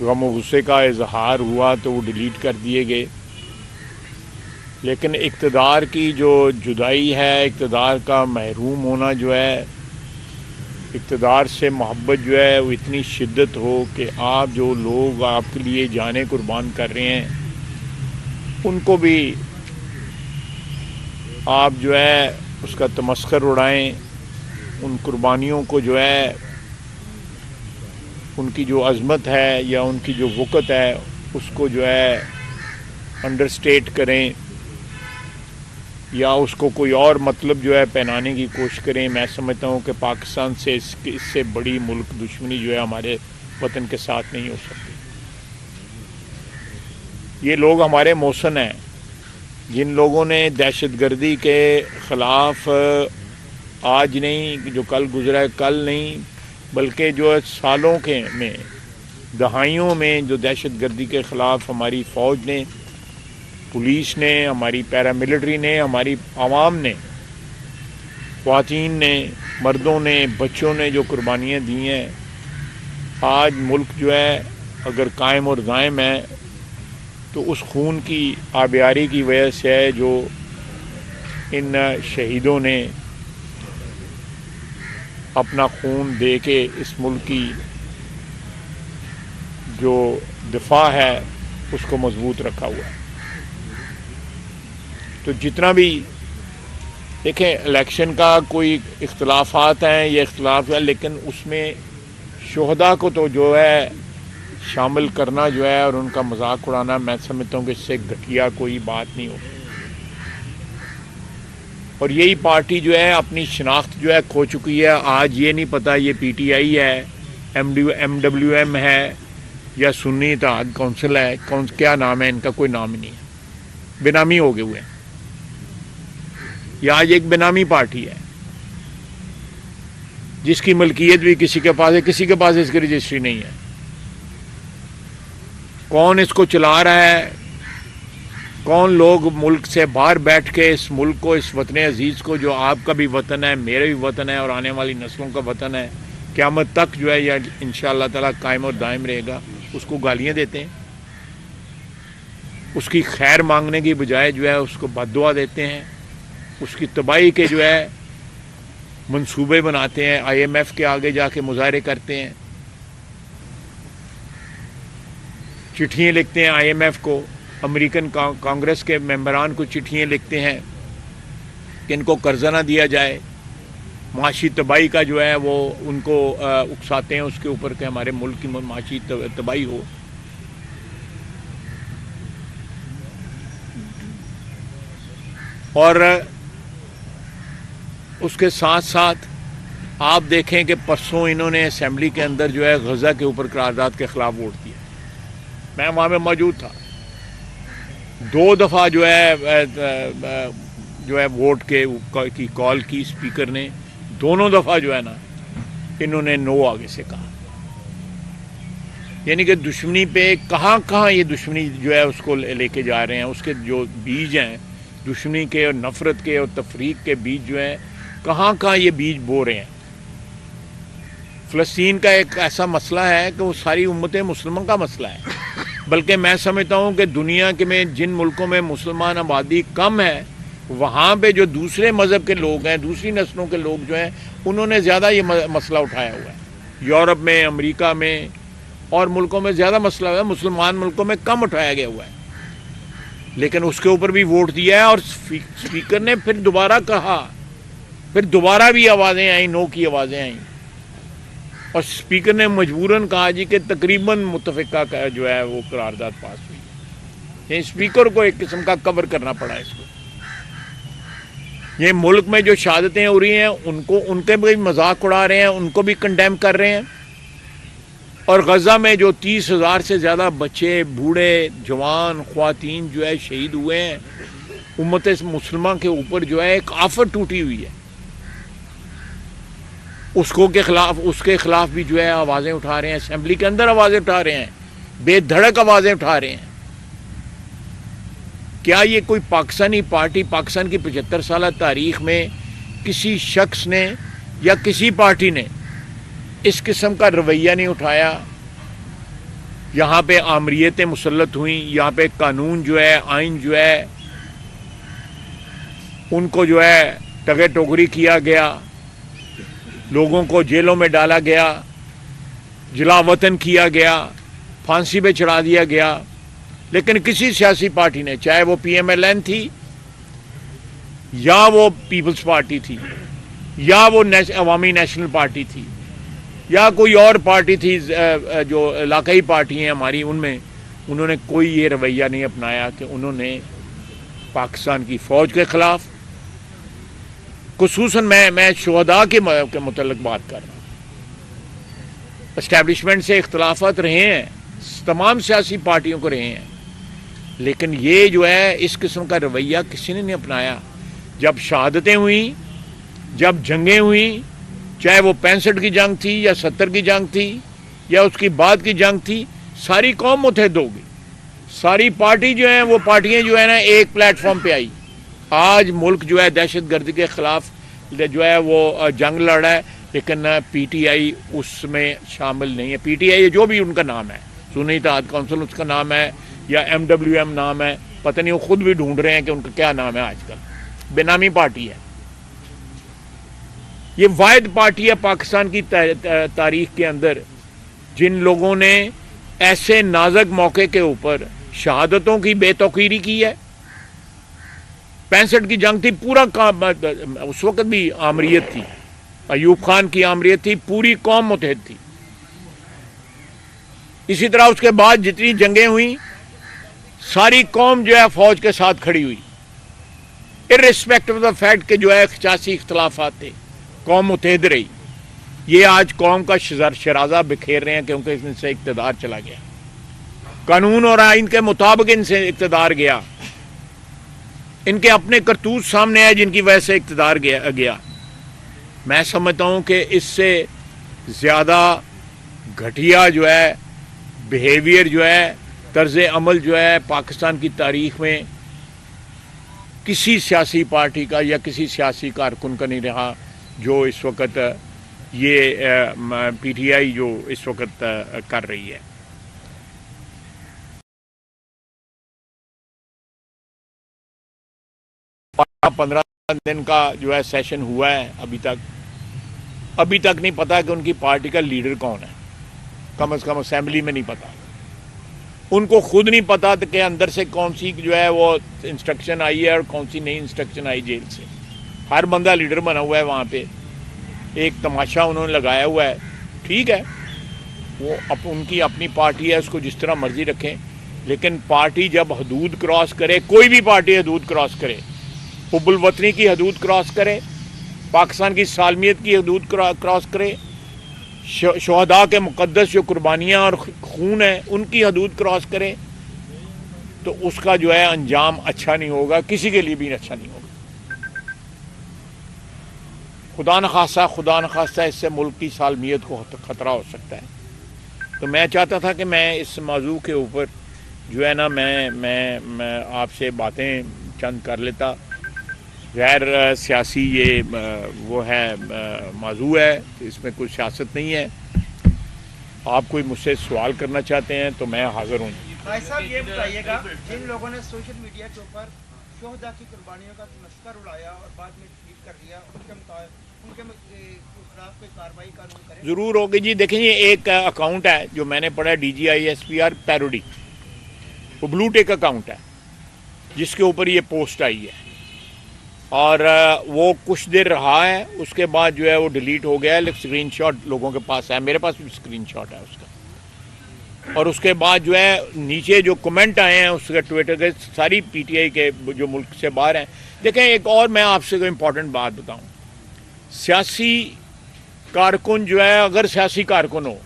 غم و غصے کا اظہار ہوا تو وہ ڈیلیٹ کر دیے گئے، لیکن اقتدار کی جو جدائی ہے، اقتدار کا محروم ہونا جو ہے، اقتدار سے محبت جو ہے وہ اتنی شدت ہو کہ آپ جو لوگ آپ کے لیے جانیں قربان کر رہے ہیں ان کو بھی آپ جو ہے اس کا تمسخر اڑائیں، ان قربانیوں کو جو ہے ان کی جو عظمت ہے یا ان کی جو وقت ہے اس کو جو ہے انڈرسٹیٹ کریں یا اس کو کوئی اور مطلب جو ہے پہنانے کی کوشش کریں۔ میں سمجھتا ہوں کہ پاکستان سے اس سے بڑی ملک دشمنی جو ہے ہمارے وطن کے ساتھ نہیں ہو سکتی۔ یہ لوگ ہمارے محسن ہیں، جن لوگوں نے دہشت گردی کے خلاف آج نہیں جو کل گزرا ہے، کل نہیں بلکہ جو سالوں کے میں، دہائیوں میں جو دہشت گردی کے خلاف ہماری فوج نے، پولیس نے، ہماری پیراملٹری نے، ہماری عوام نے، خواتین نے، مردوں نے، بچوں نے جو قربانیاں دی ہیں، آج ملک جو ہے اگر قائم اور دائم ہے تو اس خون کی آبیاری کی وجہ سے ہے جو ان شہیدوں نے اپنا خون دے کے اس ملک کی جو دفاع ہے اس کو مضبوط رکھا ہوا ہے۔ تو جتنا بھی دیکھیں الیکشن کا کوئی اختلافات ہیں، یہ اختلاف ہے، لیکن اس میں شہداء کو تو جو ہے شامل کرنا جو ہے اور ان کا مذاق اڑانا، میں سمجھتا ہوں کہ اس سے گھٹیا کوئی بات نہیں ہوگی۔ اور یہی پارٹی جو ہے اپنی شناخت جو ہے کھو چکی ہے۔ آج یہ نہیں پتہ یہ پی ٹی آئی ہے، ایم ڈبلیو ایم ہے یا سنی اتحاد کونسل ہے، کیا نام ہے ان کا، کوئی نام ہی نہیں ہے، بے نامی ہو گئے ہوئے ہیں۔ یہ آج ایک بے نامی پارٹی ہے جس کی ملکیت بھی کسی کے پاس ہے، کسی کے پاس اس کی رجسٹری نہیں ہے۔ کون اس کو چلا رہا ہے، کون لوگ ملک سے باہر بیٹھ کے اس ملک کو، اس وطن عزیز کو جو آپ کا بھی وطن ہے، میرا بھی وطن ہے اور آنے والی نسلوں کا وطن ہے، قیامت تک جو ہے یہ انشاءاللہ تعالیٰ قائم اور دائم رہے گا، اس کو گالیاں دیتے ہیں، اس کی خیر مانگنے کی بجائے جو ہے اس کو بد دعا دیتے ہیں، اس کی تباہی کے جو ہے منصوبے بناتے ہیں، آئی ایم ایف کے آگے جا کے مظاہرے کرتے ہیں، چٹھیاں لکھتے ہیں آئی ایم ایف کو، امریکن کانگریس کے ممبران کو چٹھیاں لکھتے ہیں کہ ان کو قرضہ نہ دیا جائے، معاشی تباہی کا جو ہے وہ ان کو اکساتے ہیں اس کے اوپر کہ ہمارے ملک کی معاشی تباہی ہو۔ اور اس کے ساتھ ساتھ آپ دیکھیں کہ پرسوں انہوں نے اسمبلی کے اندر جو ہے غزہ کے اوپر قرارداد کے خلاف ووٹ دیا۔ میں وہاں پہ موجود تھا، 2 دفعہ جو ہے ووٹ کی کال کی اسپیکر نے، دونوں دفعہ جو ہے نا انہوں نے نو آگے سے کہا۔ یعنی کہ دشمنی پہ کہاں کہاں یہ دشمنی جو ہے اس کو لے کے جا رہے ہیں، اس کے جو بیج ہیں دشمنی کے اور نفرت کے اور تفریق کے بیج جو ہیں، کہاں کہاں یہ بیج بو رہے ہیں۔ فلسطین کا ایک ایسا مسئلہ ہے کہ وہ ساری امت مسلمہ کا مسئلہ ہے، بلکہ میں سمجھتا ہوں کہ دنیا کے میں جن ملکوں میں مسلمان آبادی کم ہے وہاں پہ جو دوسرے مذہب کے لوگ ہیں، دوسری نسلوں کے لوگ جو ہیں، انہوں نے زیادہ یہ مسئلہ اٹھایا ہوا ہے۔ یورپ میں، امریکہ میں اور ملکوں میں زیادہ مسئلہ ہوا ہے، مسلمان ملکوں میں کم اٹھایا گیا ہوا ہے، لیکن اس کے اوپر بھی ووٹ دیا ہے۔ اور اسپیکر نے پھر دوبارہ کہا، پھر دوبارہ بھی آوازیں آئیں، نو کی آوازیں آئیں، اور اسپیکر نے مجبوراً کہا جی کہ تقریباً متفقہ کا جو ہے وہ قرارداد پاس ہوئی۔ یہ اسپیکر کو ایک قسم کا کور کرنا پڑا اس کو۔ یہ ملک میں جو شہادتیں ہو رہی ہیں ان کے بھی مذاق اڑا رہے ہیں، ان کو بھی کنڈیم کر رہے ہیں، اور غزہ میں جو 30,000 سے زیادہ بچے، بوڑھے، جوان، خواتین جو ہے شہید ہوئے ہیں، امت مسلمہ کے اوپر جو ہے ایک آفت ٹوٹی ہوئی ہے، اس کے خلاف بھی جو ہے آوازیں اٹھا رہے ہیں، اسمبلی کے اندر آوازیں اٹھا رہے ہیں، بے دھڑک آوازیں اٹھا رہے ہیں۔ کیا یہ کوئی پاکستانی پارٹی، پاکستان کی 75 سالہ تاریخ میں کسی شخص نے یا کسی پارٹی نے اس قسم کا رویہ نہیں اٹھایا یہاں پہ آمریتیں مسلط ہوئیں، یہاں پہ قانون جو ہے، آئین جو ہے، ان کو جو ہے ٹگے ٹوکری کیا گیا، لوگوں کو جیلوں میں ڈالا گیا، جلا وطن کیا گیا، پھانسی پہ چڑھا دیا گیا. لیکن کسی سیاسی پارٹی نے، چاہے وہ پی ایم ایل این تھی یا وہ پیپلز پارٹی تھی یا وہ عوامی نیشنل پارٹی تھی یا کوئی اور پارٹی تھی جو علاقائی پارٹی ہیں ہماری، ان میں انہوں نے کوئی یہ رویہ نہیں اپنایا کہ انہوں نے پاکستان کی فوج کے خلاف، خصوصاً میں شہداء کے متعلق بات کر رہا ہوں. اسٹیبلشمنٹ سے اختلافات رہے ہیں، تمام سیاسی پارٹیوں کو رہے ہیں، لیکن یہ جو ہے اس قسم کا رویہ کسی نے نہیں اپنایا. جب شہادتیں ہوئیں، جب جنگیں ہوئیں، چاہے وہ 65 کی جنگ تھی یا 70 کی جنگ تھی یا اس کی بعد کی جنگ تھی، ساری قوم متحد ہو گئی. ساری پارٹی جو ہیں، وہ پارٹیاں جو ہیں نا ایک پلیٹ فارم پہ آئی. آج ملک جو ہے دہشت گردی کے خلاف جو ہے وہ جنگ لڑ رہا ہے، لیکن پی ٹی آئی اس میں شامل نہیں ہے. پی ٹی آئی جو بھی ان کا نام ہے، سنی اتحاد کونسل اس کا نام ہے یا MWM نام ہے، پتہ نہیں وہ خود بھی ڈھونڈ رہے ہیں کہ ان کا کیا نام ہے. آج کل بے نامی پارٹی ہے. یہ واحد پارٹی ہے پاکستان کی تاریخ کے اندر جن لوگوں نے ایسے نازک موقع کے اوپر شہادتوں کی بے توقیری کی ہے. 65 کی جنگ تھی، پورا اس وقت بھی آمریت تھی، ایوب خان کی آمریت تھی، پوری قوم متحد تھی. اسی طرح اس کے بعد جتنی جنگیں ہوئیں، ساری قوم جو ہے فوج کے ساتھ کھڑی ہوئی، ارسپیکٹ آف دا فیکٹ کہ جو ہے 85 اختلافات تھے، قوم متحد رہی. یہ آج قوم کا شرازہ بکھیر رہے ہیں کیونکہ ان سے اقتدار چلا گیا، قانون اور آئین کے مطابق ان سے اقتدار گیا، ان کے اپنے کرتوت سامنے آئے جن کی وجہ سے اقتدار گیا. میں سمجھتا ہوں کہ اس سے زیادہ گھٹیا جو ہے بیہیویئر جو ہے، طرز عمل جو ہے پاکستان کی تاریخ میں کسی سیاسی پارٹی کا یا کسی سیاسی کارکن کا نہیں رہا جو اس وقت یہ پی ٹی آئی جو اس وقت کر رہی ہے. 15 دن کا جو ہے سیشن ہوا ہے، ابھی تک نہیں پتا کہ ان کی پارٹی کا لیڈر کون ہے. کم از کم اسمبلی میں نہیں پتا، ان کو خود نہیں پتا کہ اندر سے کون سی جو ہے وہ انسٹرکشن آئی ہے اور کون سی نئی انسٹرکشن آئی جیل سے. ہر بندہ لیڈر بنا ہوا ہے وہاں پہ، ایک تماشا انہوں نے لگایا ہوا ہے. ٹھیک ہے، وہ ان کی اپنی پارٹی ہے، اس کو جس طرح مرضی رکھیں، لیکن پارٹی جب حدود کراس کرے، کوئی بھی پارٹی حدود کراس کرے، حب الوطنی کی حدود کراس کرے، پاکستان کی سالمیت کی حدود کراس کرے، شہداء کے مقدس جو قربانیاں اور خون ہیں ان کی حدود کراس کرے، تو اس کا جو ہے انجام اچھا نہیں ہوگا، کسی کے لیے بھی اچھا نہیں ہوگا. خدا نخواستہ اس سے ملک کی سالمیت کو خطرہ ہو سکتا ہے. تو میں چاہتا تھا کہ میں اس موضوع کے اوپر جو ہے نا میں آپ سے باتیں چند کر لیتا. غیر سیاسی یہ وہ ہے موضوع ہے، اس میں کوئی سیاست نہیں ہے. آپ کوئی مجھ سے سوال کرنا چاہتے ہیں تو میں حاضر ہوں. بھائی صاحب یہ بتائیے گا، جن لوگوں نے سوشل میڈیا کے اوپر شہداء کی قربانیوں کا تمسخر اڑایا اور بعد میں ٹویٹ کر دیا، ان کے خلاف کوئی کارروائی قانون کرے؟ ضرور ہوگی جی. دیکھیں یہ ایک اکاؤنٹ ہے جو میں نے پڑھا DGISPR پیروڈی، وہ بلو ٹیک اکاؤنٹ ہے جس کے اوپر یہ پوسٹ آئی ہے، اور وہ کچھ دیر رہا ہے، اس کے بعد جو ہے وہ ڈیلیٹ ہو گیا ہے. اسکرین شاٹ لوگوں کے پاس ہے، میرے پاس بھی اسکرین شاٹ ہے اس کا. اور اس کے بعد جو ہے نیچے جو کمنٹ آئے ہیں اس کے ٹویٹر کے، ساری PTI کے جو ملک سے باہر ہیں. دیکھیں ایک اور میں آپ سے کوئی امپورٹنٹ بات بتاؤں، سیاسی کارکن جو ہے اگر سیاسی کارکن ہو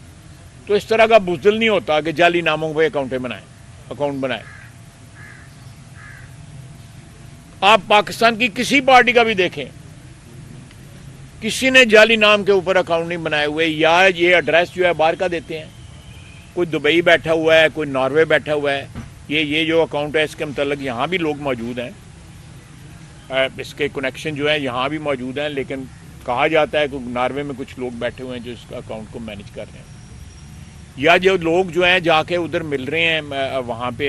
تو اس طرح کا بزدل نہیں ہوتا کہ جعلی ناموں پہ اکاؤنٹ بنائے. آپ پاکستان کی کسی پارٹی کا بھی دیکھیں، کسی نے جعلی نام کے اوپر اکاؤنٹ نہیں بنائے ہوئے، یا یہ ایڈریس جو ہے باہر کا دیتے ہیں. کوئی دبئی بیٹھا ہوا ہے، کوئی ناروے بیٹھا ہوا ہے. یہ جو اکاؤنٹ ہے اس کے متعلق یہاں بھی لوگ موجود ہیں، اس کے کنیکشن جو ہے یہاں بھی موجود ہیں، لیکن کہا جاتا ہے کہ ناروے میں کچھ لوگ بیٹھے ہوئے ہیں جو اس کا اکاؤنٹ کو مینیج کر رہے ہیں. یا جو لوگ جو ہیں جا کے ادھر مل رہے ہیں وہاں پہ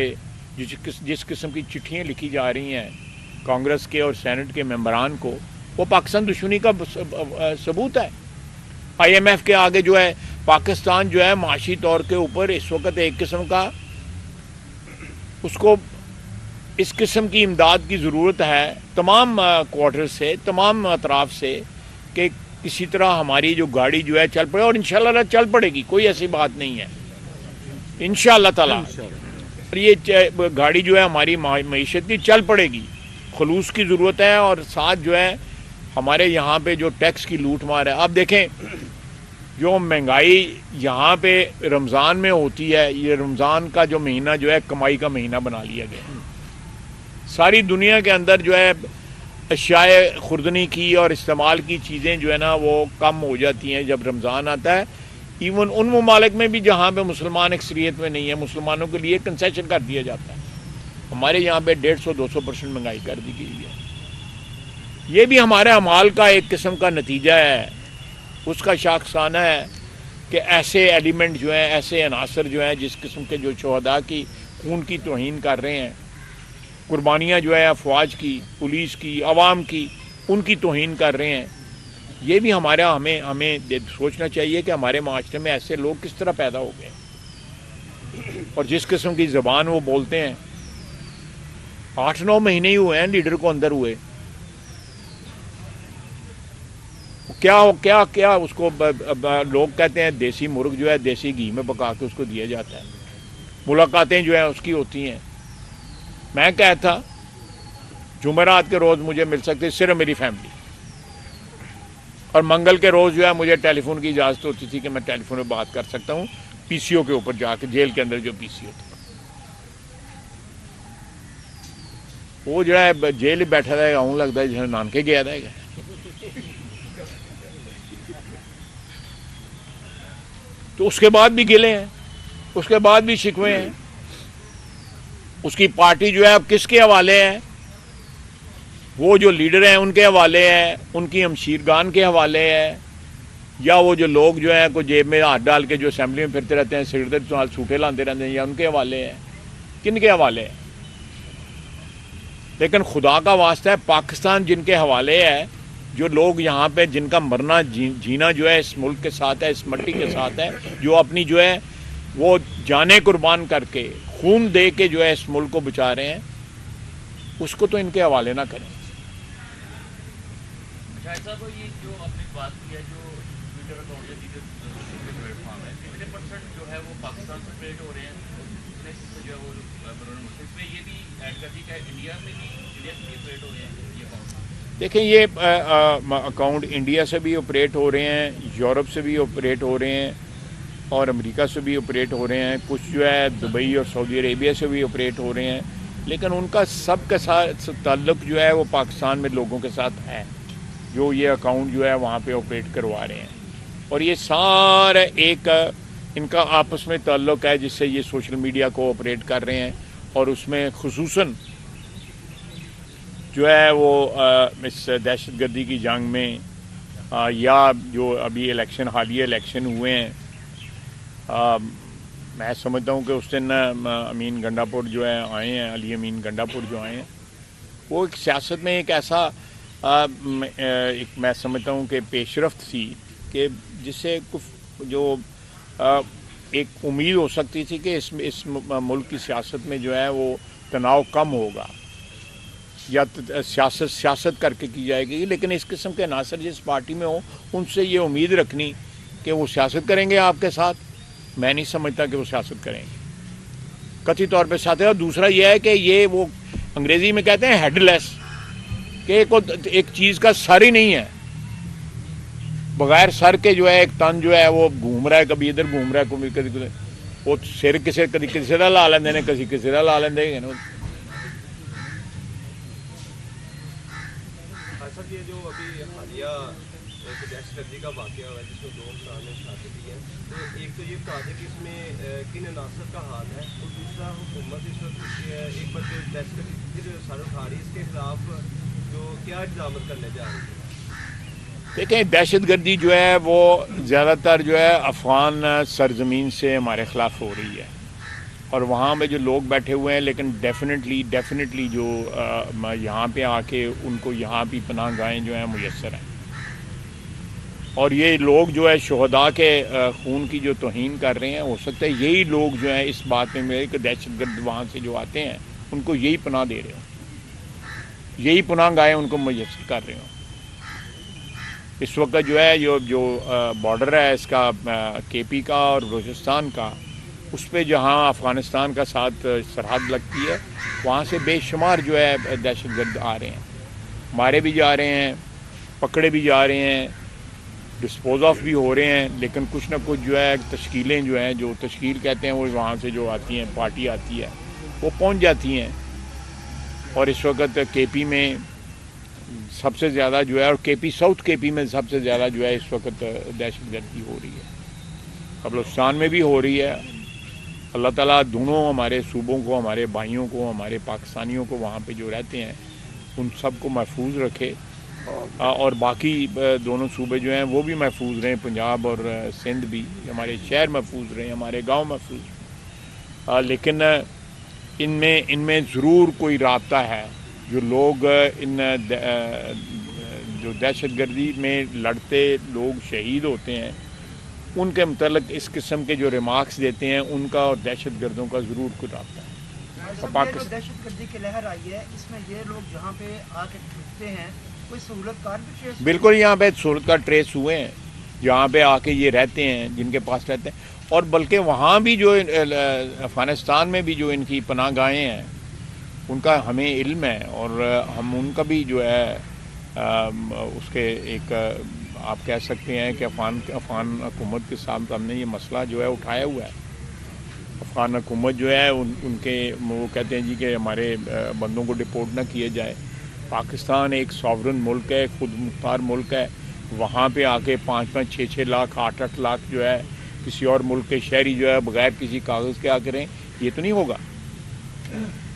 جس قسم کی چٹھیاں لکھی جا رہی ہیں کانگریس کے اور سینٹ کے ممبران کو، وہ پاکستان دشمنی کا ثبوت ہے۔ آئی ایم ایف کے آگے جو ہے پاکستان جو ہے معاشی طور کے اوپر اس وقت ایک قسم کا اس کو اس قسم کی امداد کی ضرورت ہے تمام کوارٹر سے، تمام اطراف سے، کہ کسی طرح ہماری جو گاڑی جو ہے چل پڑے، اور انشاءاللہ چل پڑے گی، کوئی ایسی بات نہیں ہے انشاءاللہ تعالیٰ۔ اور یہ گاڑی جو ہے ہماری معیشت کی چل پڑے گی، خلوص کی ضرورت ہے، اور ساتھ جو ہے ہمارے یہاں پہ جو ٹیکس کی لوٹ مار ہے، آپ دیکھیں جو مہنگائی یہاں پہ رمضان میں ہوتی ہے، یہ رمضان کا جو مہینہ جو ہے کمائی کا مہینہ بنا لیا گیا۔ ساری دنیا کے اندر جو ہے اشیاء خوردنی کی اور استعمال کی چیزیں جو ہے نا وہ کم ہو جاتی ہیں جب رمضان آتا ہے، ایون ان ممالک میں بھی جہاں پہ مسلمان اکثریت میں نہیں ہے، مسلمانوں کے لیے کنسیشن کر دیا جاتا ہے۔ ہمارے یہاں پہ 150-200% مہنگائی کر دی گئی ہے۔ یہ بھی ہمارے اعمال کا ایک قسم کا نتیجہ ہے، اس کا شاخسانہ ہے کہ ایسے ایلیمنٹ جو ہیں، ایسے عناصر جو ہیں جس قسم کے جو شہداء کی خون کی توہین کر رہے ہیں، قربانیاں جو ہے افواج کی، پولیس کی، عوام کی، ان کی توہین کر رہے ہیں۔ یہ بھی ہمیں سوچنا چاہیے کہ ہمارے معاشرے میں ایسے لوگ کس طرح پیدا ہو گئے، اور جس قسم کی زبان وہ بولتے ہیں۔ 8-9 مہینے ہی ہوئے ہیں لیڈر کو اندر ہوئے، کیا اس کو لوگ کہتے ہیں دیسی مرغ جو ہے دیسی گھی میں پکا کے اس کو دیا جاتا ہے، ملاقاتیں جو ہیں اس کی ہوتی ہیں۔ میں کہتا تھا جمعرات کے روز مجھے مل سکتے صرف میری فیملی، اور منگل کے روز جو ہے مجھے ٹیلی فون کی اجازت ہوتی تھی کہ میں ٹیلی فون پہ بات کر سکتا ہوں پی سی او کے اوپر جا کے، جیل کے اندر جو پی سی او تھا وہ جو ہے جیل ہی بیٹھا رہے گا، ہوں لگتا ہے جیسے نانکے گیا رہے گا۔ تو اس کے بعد بھی گلے ہیں، اس کے بعد بھی شکوے ہیں۔ اس کی پارٹی جو ہے اب کس کے حوالے ہے؟ وہ جو لیڈر ہیں ان کے حوالے ہے، ان کی ہمشیرگان کے حوالے ہے، یا وہ جو لوگ جو ہیں کوئی جیب میں ہاتھ ڈال کے جو اسمبلی میں پھرتے رہتے ہیں، سگریٹ سوٹے لاندے رہتے ہیں، یا ان کے حوالے ہے؟ کن کے حوالے ہے؟ لیکن خدا کا واسطہ ہے پاکستان جن کے حوالے ہے، جو لوگ یہاں پہ جن کا مرنا جینا جو ہے اس ملک کے ساتھ ہے، اس مٹی کے ساتھ ہے، جو اپنی جو ہے وہ جانیں قربان کر کے خون دے کے جو ہے اس ملک کو بچا رہے ہیں، اس کو تو ان کے حوالے نہ کریں۔ شاہد صاحب یہ جو آپ نے بات کی ہے جو ٹویٹر اکاؤنٹ یا دیگر پلیٹ فارم ہے 50% جو ہے وہ پاکستان سے آپریٹ ہو رہے ہیں، جو ہے وہ بیرون ملک، اس میں یہ بھی ایڈ کر دی کہ انڈیا میں بھی آپریٹ ہو رہے ہیں یہ اکاؤنٹ؟ دیکھیں یہ اکاؤنٹ انڈیا سے بھی آپریٹ ہو رہے ہیں، یورپ سے بھی آپریٹ ہو رہے ہیں، اور امریکہ سے بھی آپریٹ ہو رہے ہیں، کچھ جو ہے دبئی اور سعودی عربیہ سے بھی آپریٹ ہو رہے ہیں، لیکن ان کا سب کے ساتھ تعلق جو ہے وہ پاکستان میں لوگوں کے ساتھ ہے جو یہ اکاؤنٹ جو ہے وہاں پہ آپریٹ کروا رہے ہیں، اور یہ سارے ایک ان کا آپس میں تعلق ہے جس سے یہ سوشل میڈیا کو آپریٹ کر رہے ہیں، اور اس میں خصوصاً جو ہے وہ اس دہشت گردی کی جنگ میں یا جو ابھی الیکشن حالیہ الیکشن ہوئے ہیں، میں سمجھتا ہوں کہ اس دن امین گنڈا پور جو ہے آئے ہیں، علی امین گنڈا پور جو آئے ہیں، وہ ایک سیاست میں ایک ایسا ایک میں سمجھتا ہوں کہ پیش رفت تھی کہ جس سے جو ایک امید ہو سکتی تھی کہ اس ملک کی سیاست میں جو ہے وہ تناؤ کم ہوگا یا سیاست کر کے کی جائے گی، لیکن اس قسم کے عناصر جس پارٹی میں ہوں ان سے یہ امید رکھنی کہ وہ سیاست کریں گے آپ کے ساتھ، میں نہیں سمجھتا کہ وہ سیاست کریں گے قطعی طور پہ ساتھ ہے۔ اور دوسرا یہ ہے کہ یہ وہ انگریزی میں کہتے ہیں ہیڈ لیس، کہ ایک چیز کا سر ہی نہیں ہے، بغیر سر کے جو ہے ایک تن جو ہے وہ گھوم رہا ہے، کبھی ادھر گھوم رہا ہے، کبھی کدھر، وہ سر کسی طرح لا لیندے نے، کسی طرح لا لیندے ہیں۔ سر یہ جو ابھی حالیہ دہشت گردی کا واقعہ ہوا ہے جس میں 2 افراد نے شہادت دی ہے، تو ایک تو یہ بتا دیں کہ اس میں کن عناصر کا ہاتھ ہے، اور دوسرا حکومت اس وقت ایک بار جو دہشت گردی جو سر اٹھا رہی ہے اس کے خلاف جو کیا اقدامات کرنے جا رہی ہے؟ دیکھیں دہشت گردی جو ہے وہ زیادہ تر جو ہے افغان سرزمین سے ہمارے خلاف ہو رہی ہے، اور وہاں پہ جو لوگ بیٹھے ہوئے ہیں، لیکن ڈیفینیٹلی جو یہاں پہ آ کے ان کو یہاں بھی پناہ گاہیں جو ہیں میسر ہیں، اور یہ لوگ جو ہے شہداء کے خون کی جو توہین کر رہے ہیں، ہو سکتا ہے یہی لوگ جو ہیں اس بات میں میرے کہ دہشت گرد وہاں سے جو آتے ہیں ان کو یہی پناہ دے رہے ہوں، یہی پناہ گاہیں ان کو میسر کر رہے ہوں۔ اس وقت جو ہے جو بارڈر ہے اس کا کے پی کا اور بلوچستان کا، اس پہ جہاں افغانستان کا ساتھ سرحد لگتی ہے، وہاں سے بے شمار جو ہے دہشت گرد آ رہے ہیں، مارے بھی جا رہے ہیں، پکڑے بھی جا رہے ہیں، ڈسپوز آف بھی ہو رہے ہیں، لیکن کچھ نہ کچھ جو ہے تشکیلیں جو ہیں، جو تشکیل کہتے ہیں، وہ وہاں سے جو آتی ہیں، پارٹی آتی ہے، وہ پہنچ جاتی ہیں، اور اس وقت کے پی میں سب سے زیادہ جو ہے، اور کے پی ساؤتھ کے پی میں سب سے زیادہ جو ہے اس وقت دہشت گردی ہو رہی ہے، بلوچستان میں بھی ہو رہی ہے۔ اللہ تعالیٰ دونوں ہمارے صوبوں کو، ہمارے بھائیوں کو، ہمارے پاکستانیوں کو وہاں پہ جو رہتے ہیں ان سب کو محفوظ رکھے، اور باقی دونوں صوبے جو ہیں وہ بھی محفوظ رہیں، پنجاب اور سندھ بھی، ہمارے شہر محفوظ رہیں، ہمارے گاؤں محفوظ، لیکن ان میں ضرور کوئی رابطہ ہے۔ جو لوگ جو دہشت گردی میں لڑتے لوگ شہید ہوتے ہیں، ان کے متعلق اس قسم کے جو ریمارکس دیتے ہیں، ان کا اور دہشت گردوں کا ضرور کوئی رابطہ ہے۔ دہشت گردی کی لہر آئی ہے، اس میں یہ لوگ جہاں پہ آ کے ٹھہرتے ہیں، کوئی سہولت کار بھی ٹریس؟ بالکل، یہاں پہ سہولت کار ٹریس ہوئے ہیں، جہاں پہ آ کے یہ رہتے ہیں، جن کے پاس رہتے ہیں، اور بلکہ وہاں بھی جو افغانستان میں بھی جو ان کی پناہ گاہیں ہیں، ان کا ہمیں علم ہے، اور ہم ان کا بھی جو ہے اس کے ایک آپ کہہ سکتے ہیں کہ افغان حکومت کے ساتھ ہم نے یہ مسئلہ جو ہے اٹھایا ہوا ہے۔ افغان حکومت جو ہے ان کے وہ کہتے ہیں جی کہ ہمارے بندوں کو ڈپورٹ نہ کیے جائے۔ پاکستان ایک ساورن ملک ہے، خود مختار ملک ہے، وہاں پہ آ کے 5-5 6-6 لاکھ 8-8 لاکھ جو ہے کسی اور ملک کے شہری جو ہے بغیر کسی کاغذ کے آ کریں، یہ تو نہیں ہوگا۔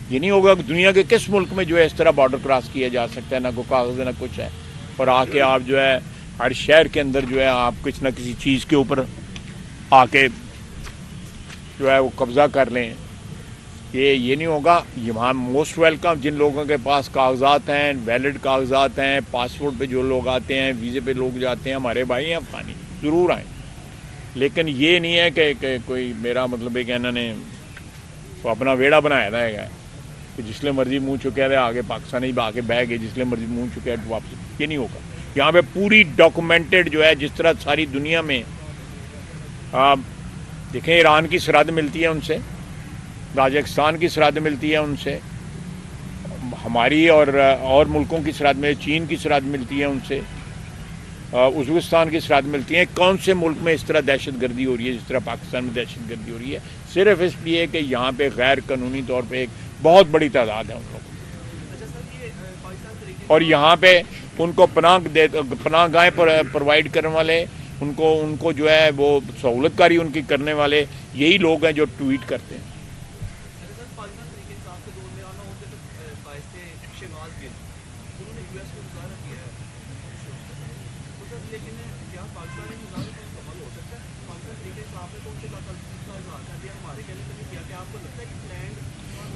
یہ نہیں ہوگا کہ دنیا کے کس ملک میں جو ہے اس طرح بارڈر کراس کیا جا سکتا ہے، نہ کوئی کاغذ نہ کچھ ہے، اور آ کے آپ جو ہے ہر شہر کے اندر جو ہے آپ کسی نہ کسی چیز کے اوپر آ کے جو ہے وہ قبضہ کر لیں، یہ نہیں ہوگا۔ یہاں موسٹ ویلکم جن لوگوں کے پاس کاغذات ہیں، ویلڈ کاغذات ہیں، پاسپورٹ پہ جو لوگ آتے ہیں، ویزے پہ لوگ جاتے ہیں، ہمارے بھائی ہیں افغانی، ضرور آئیں، لیکن یہ نہیں ہے کہ کوئی میرا مطلب ہے کہ انہوں نے اپنا ویڑا بنایا تھا ہے کہ جس لئے مرضی منہ چکے رہے آگے پاکستانی بھی آگے بہ گئے، جس لئے مرضی منہ چکے واپس، یہ نہیں ہوگا۔ یہاں پہ پوری ڈاکومنٹڈ جو ہے، جس طرح ساری دنیا میں آپ دیکھیں ایران کی سرحد ملتی ہے ان سے، تاجکستان کی سرحد ملتی ہے ان سے، ہماری اور ملکوں کی سرحد میں چین کی سرحد ملتی ہے ان سے، ازبکستان کی سرحد ملتی ہیں۔ کون سے ملک میں اس طرح دہشت گردی ہو رہی ہے جس طرح پاکستان میں دہشت گردی ہو رہی ہے؟ صرف اس لیے کہ یہاں پہ غیر قانونی طور پہ ایک بہت بڑی تعداد ہے ان لوگوں کی، اور یہاں پہ ان کو پناہ گاہیں پرووائڈ کرنے والے، ان کو جو ہے وہ سہولت کاری ان کی کرنے والے یہی لوگ ہیں جو ٹویٹ کرتے ہیں۔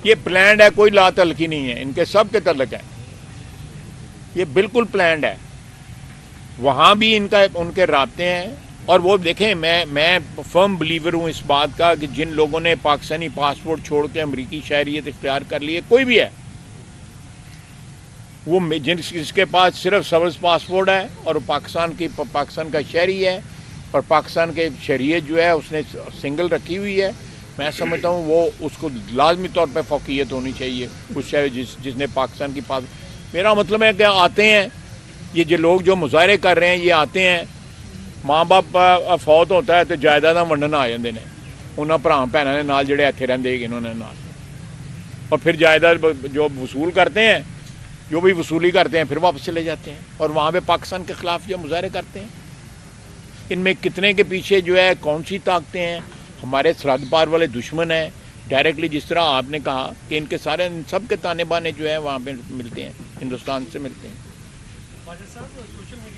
یہ پلانڈ ہے، کوئی لا تعلقی نہیں ہے، ان کے سب کے تعلق ہے، یہ بالکل پلانڈ ہے۔ وہاں بھی ان کے رابطے ہیں، اور وہ دیکھیں میں فرم بلیور ہوں اس بات کا کہ جن لوگوں نے پاکستانی پاسپورٹ چھوڑ کے امریکی شہریت اختیار کر لی ہے، کوئی بھی ہے وہ جس کے پاس صرف سبز پاسپورٹ ہے اور پاکستان کا شہری ہے، اور پاکستان کے شہریت جو ہے اس نے سنگل رکھی ہوئی ہے، میں سمجھتا ہوں وہ اس کو لازمی طور پہ فوقیت ہونی چاہیے اس شہر جس نے پاکستان کی میرا مطلب ہے کہ آتے ہیں یہ جو لوگ جو مظاہرے کر رہے ہیں، یہ آتے ہیں، ماں باپ فوت ہوتا ہے تو جائیداد ونڈن آ جاتے ہیں انہوں بھرا بھنوں نے نال جڑے اتنے رہتے انہوں نے نال، اور پھر جائیداد جو وصول کرتے ہیں، جو بھی وصولی کرتے ہیں، پھر واپس چلے جاتے ہیں، اور وہاں پہ پاکستان کے خلاف جو مظاہرے کرتے ہیں، ان میں کتنے کے پیچھے جو ہے کون سی طاقتیں ہیں؟ ہمارے سرحد پار والے دشمن ہیں ڈائریکٹلی، جس طرح آپ نے کہا کہ ان کے سارے سب کے تانے بانے جو ہیں وہاں پہ ملتے ہیں، ہندوستان سے ملتے ہیں۔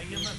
IMF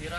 13